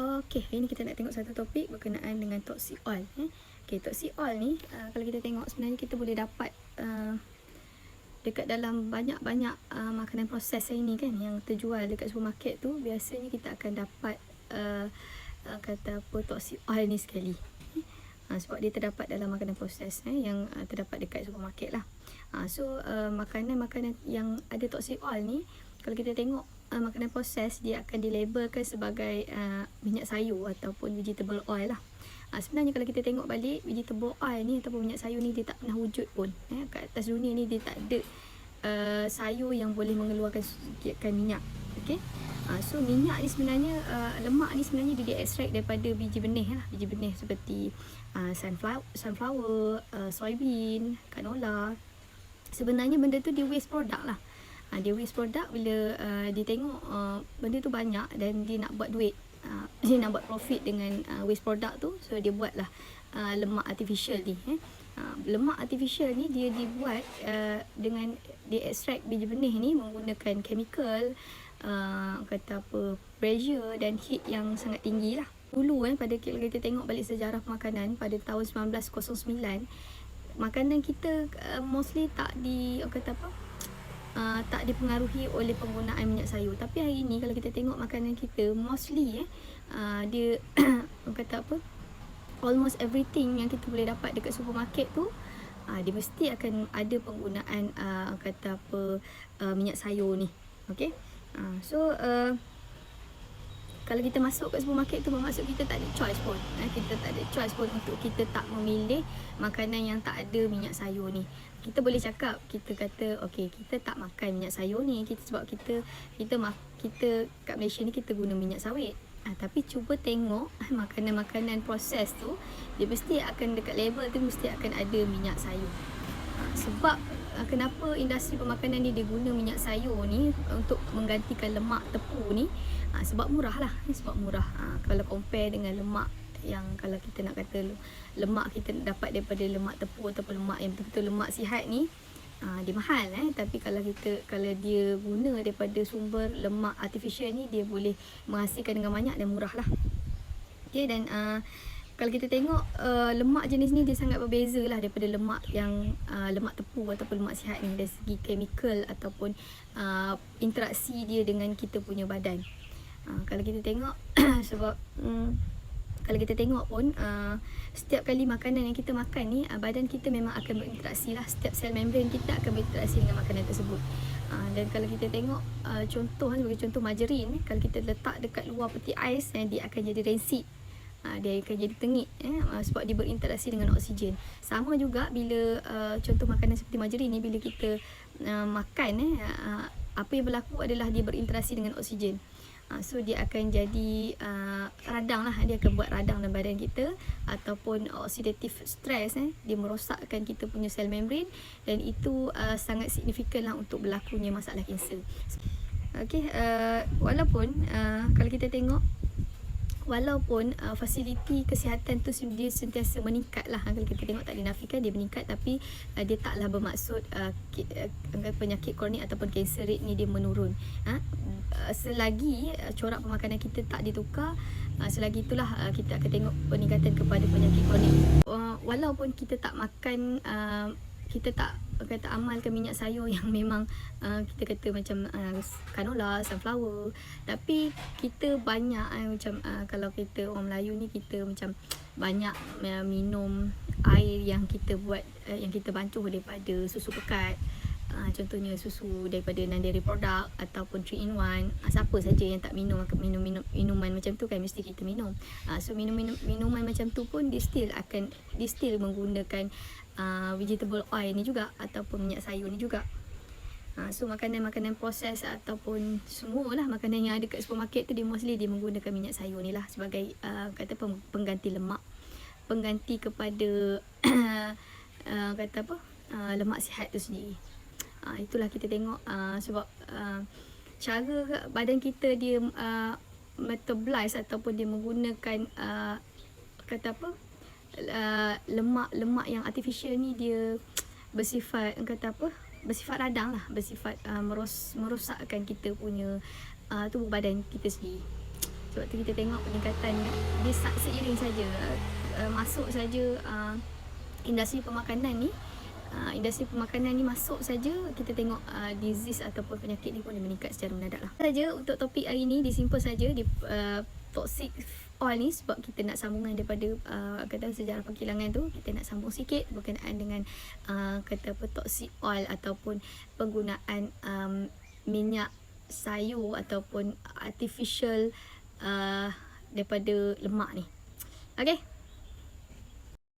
Okey, hari ni kita nak tengok satu topik berkenaan dengan toxic oil. Okey, toxic oil ni kalau kita tengok sebenarnya kita boleh dapat dekat dalam banyak-banyak makanan proses hari ni kan yang terjual dekat supermarket tu. Biasanya kita akan dapat kata apa, toxic oil ni sekali. Sebab dia terdapat dalam makanan proses yang terdapat dekat supermarket lah. Makanan-makanan yang ada toxic oil ni, kalau kita tengok makanan proses, dia akan dilabelkan sebagai minyak sayur ataupun vegetable oil lah. Sebenarnya kalau kita tengok balik, vegetable oil ni ataupun minyak sayur ni dia tak pernah wujud pun. Kat atas dunia ni dia tak ada sayur yang boleh mengeluarkan sedikitkan minyak. Okay? So minyak ni sebenarnya, lemak ni sebenarnya dia diekstrak daripada biji benih lah. Biji benih seperti sunflower, soybean, canola. Sebenarnya benda tu dia waste product lah. Dia waste product bila dia tengok benda tu banyak dan dia nak buat duit. Dia nak buat profit dengan waste product tu. So dia buatlah lemak artificial ni. Lemak artificial ni dia dibuat dengan dia ekstrak biji benih ni menggunakan chemical, kata apa, pressure dan heat yang sangat tinggi lah. Dulu pada kita tengok balik sejarah makanan pada tahun 1909, makanan kita mostly tak tak dipengaruhi oleh penggunaan minyak sayur. Tapi hari ni kalau kita tengok makanan kita mostly dia kata apa, almost everything yang kita boleh dapat dekat supermarket tu dia mesti akan ada penggunaan kata apa, minyak sayur ni. Okey. Kalau kita masuk kat supermarket tu, bermaksud kita tak ada choice pun. Kita tak ada choice pun untuk kita tak memilih makanan yang tak ada minyak sayur ni. Kita boleh cakap, kita kata okey, kita tak makan minyak sayur ni sebab kita kat Malaysia ni kita guna minyak sawit. Tapi cuba tengok makanan-makanan proses tu, dia mesti akan dekat label tu mesti akan ada minyak sayur. Sebab kenapa industri pemakanan ni dia guna minyak sayur ni untuk menggantikan lemak tepu ni? Sebab murah lah. Sebab murah. Kalau compare dengan lemak yang kalau kita nak kata lemak kita dapat daripada lemak tepu ataupun lemak yang betul-betul lemak sihat ni, dia mahal. Tapi kalau dia guna daripada sumber lemak artificial ni, dia boleh menghasilkan dengan banyak dan murah lah. Okay, dan kalau kita tengok lemak jenis ni dia sangat berbeza lah daripada lemak yang lemak tepu ataupun lemak sihat ni dari segi chemical ataupun interaksi dia dengan kita punya badan. Kalau kita tengok sebab kalau kita tengok pun setiap kali makanan yang kita makan ni, badan kita memang akan berinteraksi lah. Setiap sel membran kita akan berinteraksi dengan makanan tersebut. Dan kalau kita tengok sebagai contoh margarin, kalau kita letak dekat luar peti ais, dia akan jadi rancid. Dia akan jadi tengik sebab dia berinteraksi dengan oksigen. Sama juga bila contoh makanan seperti margarin ni, bila kita makan apa yang berlaku adalah dia berinteraksi dengan oksigen. So dia akan jadi radang lah. Dia akan buat radang dalam badan kita ataupun oxidative stress. Dia merosakkan kita punya sel membran dan itu sangat signifikan lah untuk berlakunya masalah kanser. Okay, walaupun kalau kita tengok, walaupun fasiliti kesihatan tu dia sentiasa meningkat lah. Kalau kita tengok tak dinafikan dia meningkat, tapi dia taklah bermaksud penyakit kronik ataupun kanser rate ni dia menurun. Selagi corak pemakanan kita tak ditukar, selagi itulah kita akan tengok peningkatan kepada penyakit kronik. Walaupun kita tak makan, kita tak kata amalkan minyak sayur yang memang kita kata macam canola, sunflower, tapi kita banyak macam kalau kita orang Melayu ni, kita macam banyak minum air yang kita buat yang kita bancuh daripada susu pekat. Contohnya susu daripada non-dairy product ataupun 3-in-1. Siapa saja yang tak minum minuman macam tu kan, mesti kita minum. So minuman macam tu pun dia still menggunakan vegetable oil ni juga ataupun minyak sayur ni juga. So makanan-makanan proses ataupun semualah makanan yang ada kat supermarket tu, dia mostly dia menggunakan minyak sayur ni lah sebagai kata pengganti lemak, pengganti kepada kata apa, lemak sihat tu sendiri. Itulah kita tengok sebab cara badan kita dia metabolize ataupun dia menggunakan kata apa, lemak yang artificial ni, dia bersifat kata apa, bersifat radang lah, bersifat merosakkan kita punya tubuh badan kita sendiri. Sebab tu kita tengok peningkatan dia seiring saja masuk saja industri pemakanan ni. Industri pemakanan ni masuk saja, kita tengok disease ataupun penyakit ni pun dia meningkat secara mendadak lah. Saja untuk topik hari ni, disimpan saja di toxic oil ni, sebab kita nak sambungan daripada kata sejarah pengkilangan tu, kita nak sambung sikit berkenaan dengan kata apa, toxic oil ataupun penggunaan minyak sayur ataupun artificial daripada lemak ni. Okay.